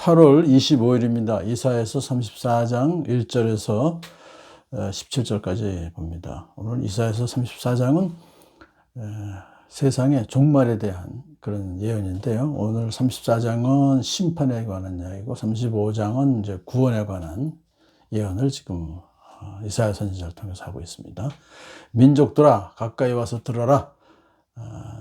8월 25일입니다. 이사야서 34장 1절에서 17절까지 봅니다. 오늘 이사야서 34장은 세상의 종말에 대한 그런 예언인데요. 오늘 34장은 심판에 관한 이야기고 35장은 이제 구원에 관한 예언을 지금 이사야 선지자를 통해서 하고 있습니다. 민족들아 가까이 와서 들어라.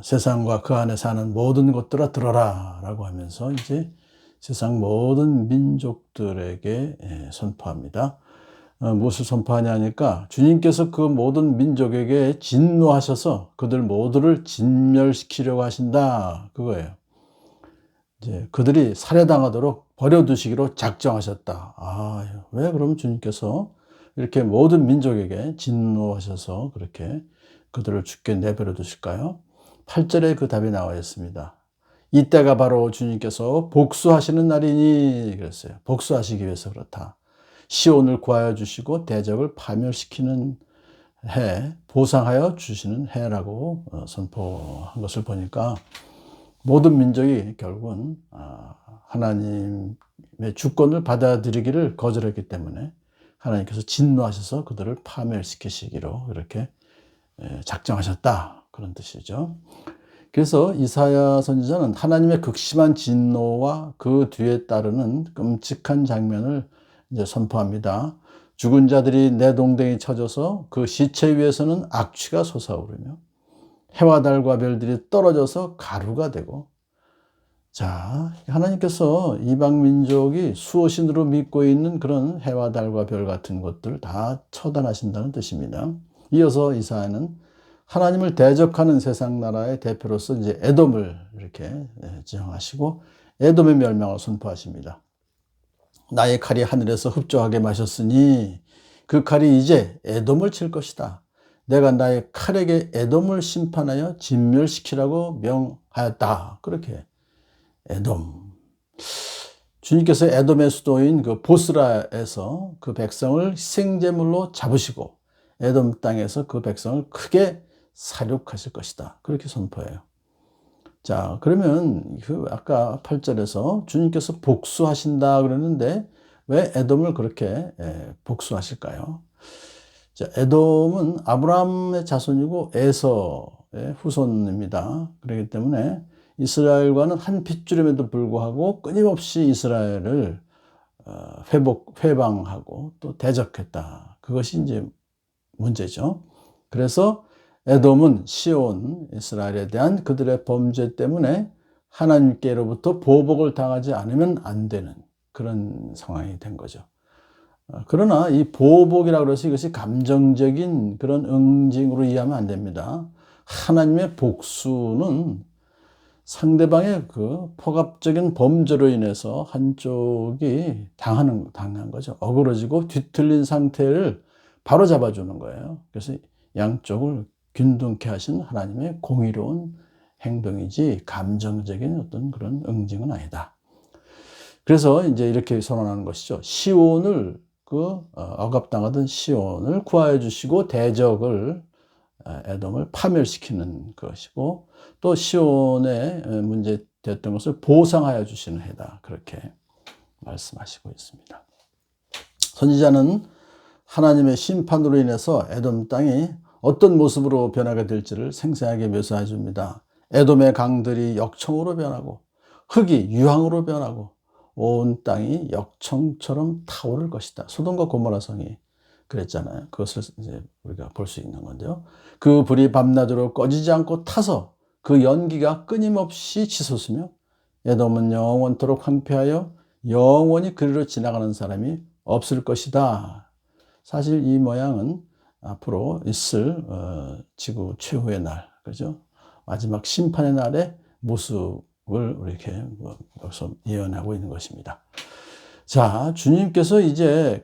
세상과 그 안에 사는 모든 것들아 들어라 라고 하면서 이제 세상 모든 민족들에게 선포합니다. 무엇을 선포하냐 하니까 주님께서 그 모든 민족에게 진노하셔서 그들 모두를 진멸시키려고 하신다. 그거예요. 이제 그들이 살해당하도록 버려두시기로 작정하셨다. 왜 그럼 주님께서 이렇게 모든 민족에게 진노하셔서 그렇게 그들을 죽게 내버려 두실까요? 8절에 그 답이 나와 있습니다. 이때가 바로 주님께서 복수하시는 날이니 그랬어요. 복수하시기 위해서 그렇다. 시온을 구하여 주시고 대적을 파멸시키는 해, 보상하여 주시는 해라고 선포한 것을 보니까 모든 민족이 결국은 하나님의 주권을 받아들이기를 거절했기 때문에 하나님께서 진노하셔서 그들을 파멸시키시기로 이렇게 작정하셨다. 그런 뜻이죠. 그래서 이사야 선지자는 하나님의 극심한 진노와 그 뒤에 따르는 끔찍한 장면을 이제 선포합니다. 죽은 자들이 내동댕이 쳐져서 그 시체 위에서는 악취가 솟아오르며 해와 달과 별들이 떨어져서 가루가 되고, 자, 하나님께서 이방 민족이 수호신으로 믿고 있는 그런 해와 달과 별 같은 것들 다 처단하신다는 뜻입니다. 이어서 이사야는 하나님을 대적하는 세상 나라의 대표로서 이제 에돔을 이렇게 지정하시고 에돔의 멸망을 선포하십니다. 나의 칼이 하늘에서 흡족하게 마셨으니 그 칼이 이제 에돔을 칠 것이다. 내가 나의 칼에게 에돔을 심판하여 진멸시키라고 명하였다. 그렇게 에돔. 주님께서 에돔의 수도인 그 보스라에서 그 백성을 희생제물로 잡으시고 에돔 땅에서 그 백성을 크게 사륙하실 것이다. 그렇게 선포해요. 자, 그러면 그 아까 8절에서 주님께서 복수하신다 그러는데 왜 에돔을 그렇게 복수하실까요? 자, 에돔은 아브라함의 자손이고 에서의 후손입니다. 그렇기 때문에 이스라엘과는 한 핏줄임에도 불구하고 끊임없이 이스라엘을 회방하고 또 대적했다. 그것이 이제 문제죠. 그래서 에돔은 시온, 이스라엘에 대한 그들의 범죄 때문에 하나님께로부터 보복을 당하지 않으면 안 되는 그런 상황이 된 거죠. 그러나 이 보복이라고 해서 이것이 감정적인 그런 응징으로 이해하면 안 됩니다. 하나님의 복수는 상대방의 그 포갑적인 범죄로 인해서 한쪽이 당한 거죠. 어그러지고 뒤틀린 상태를 바로 잡아주는 거예요. 그래서 양쪽을 균등케 하신 하나님의 공의로운 행동이지 감정적인 어떤 그런 응징은 아니다. 그래서 이제 이렇게 선언하는 것이죠. 시온을 억압당하던 시온을 구하여 주시고 대적을 에돔을 파멸시키는 것이고 또 시온의 문제 됐던 것을 보상하여 주시는 해다. 그렇게 말씀하시고 있습니다. 선지자는 하나님의 심판으로 인해서 에돔 땅이 어떤 모습으로 변하게 될지를 생생하게 묘사해 줍니다. 에돔의 강들이 역청으로 변하고 흙이 유황으로 변하고 온 땅이 역청처럼 타오를 것이다. 소돔과 고모라 성이 그랬잖아요. 그것을 이제 우리가 볼 수 있는 건데요. 그 불이 밤낮으로 꺼지지 않고 타서 그 연기가 끊임없이 치솟으며 에돔은 영원토록 황폐하여 영원히 그리로 지나가는 사람이 없을 것이다. 사실 이 모양은 앞으로 있을 지구 최후의 날, 그죠? 마지막 심판의 날의 모습을 이렇게 여기서 예언하고 있는 것입니다. 자, 주님께서 이제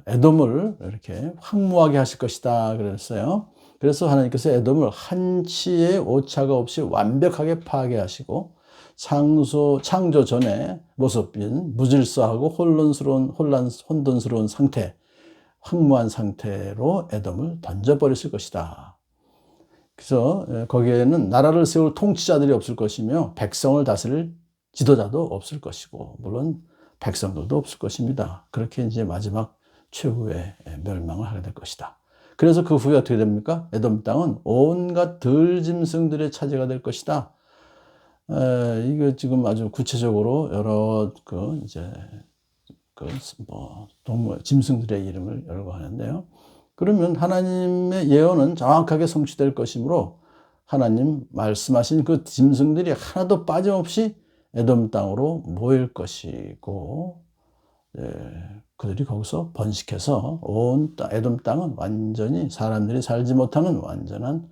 에돔을 이렇게 황무하게 하실 것이다 그랬어요. 그래서 하나님께서 에돔을 한치의 오차가 없이 완벽하게 파괴하시고 창조 전의 모습인 무질서하고 혼돈스러운 상태, 황무한 상태로 에돔을 던져버리실 것이다. 그래서 거기에는 나라를 세울 통치자들이 없을 것이며 백성을 다스릴 지도자도 없을 것이고, 물론 백성들도 없을 것입니다. 그렇게 이제 마지막 최후의 멸망을 하게 될 것이다. 그래서 그 후에 어떻게 됩니까? 에돔 땅은 온갖 들짐승들의 차지가 될 것이다. 이거 지금 아주 구체적으로 여러 동물, 짐승들의 이름을 열고 하는데요. 그러면 하나님의 예언은 정확하게 성취될 것이므로 하나님 말씀하신 그 짐승들이 하나도 빠짐없이 에돔 땅으로 모일 것이고, 그들이 거기서 번식해서 온 에돔 땅은 완전히 사람들이 살지 못하는 완전한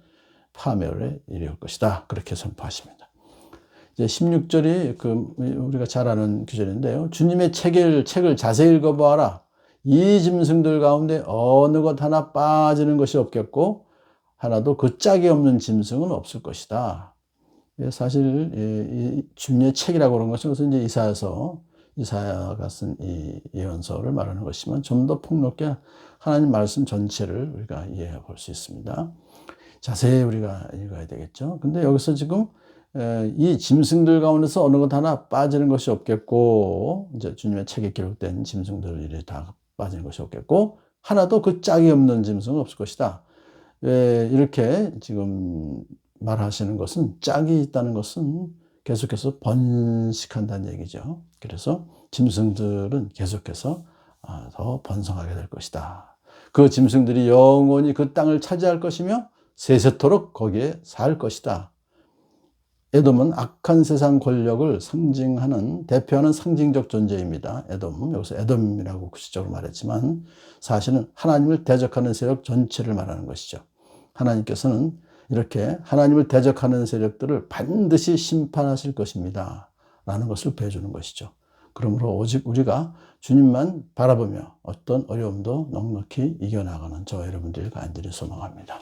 파멸에 이를 것이다. 그렇게 선포하십니다. 이제 16절이 우리가 잘 아는 구절인데요. 주님의 책을 자세히 읽어보아라. 이 짐승들 가운데 어느 것 하나 빠지는 것이 없겠고 하나도 그 짝이 없는 짐승은 없을 것이다. 사실 이 주님의 책이라고 그런 것은 이제 이사야가 쓴 이 예언서를 말하는 것이지만 좀 더 폭넓게 하나님 말씀 전체를 우리가 이해해 볼 수 있습니다. 자세히 우리가 읽어야 되겠죠. 근데 여기서 지금 이 짐승들 가운데서 어느 것 하나 빠지는 것이 없겠고, 이제 주님의 책에 기록된 짐승들이 다 빠지는 것이 없겠고, 하나도 그 짝이 없는 짐승은 없을 것이다. 이렇게 지금 말하시는 것은 짝이 있다는 것은 계속해서 번식한다는 얘기죠. 그래서 짐승들은 계속해서 더 번성하게 될 것이다. 그 짐승들이 영원히 그 땅을 차지할 것이며 세세토록 거기에 살 것이다. 에돔은 악한 세상 권력을 대표하는 상징적 존재입니다. 에돔, 여기서 에돔이라고 구체적으로 말했지만 사실은 하나님을 대적하는 세력 전체를 말하는 것이죠. 하나님께서는 이렇게 하나님을 대적하는 세력들을 반드시 심판하실 것입니다. 라는 것을 보여주는 것이죠. 그러므로 오직 우리가 주님만 바라보며 어떤 어려움도 넉넉히 이겨나가는 저와 여러분들이 간절히 소망합니다.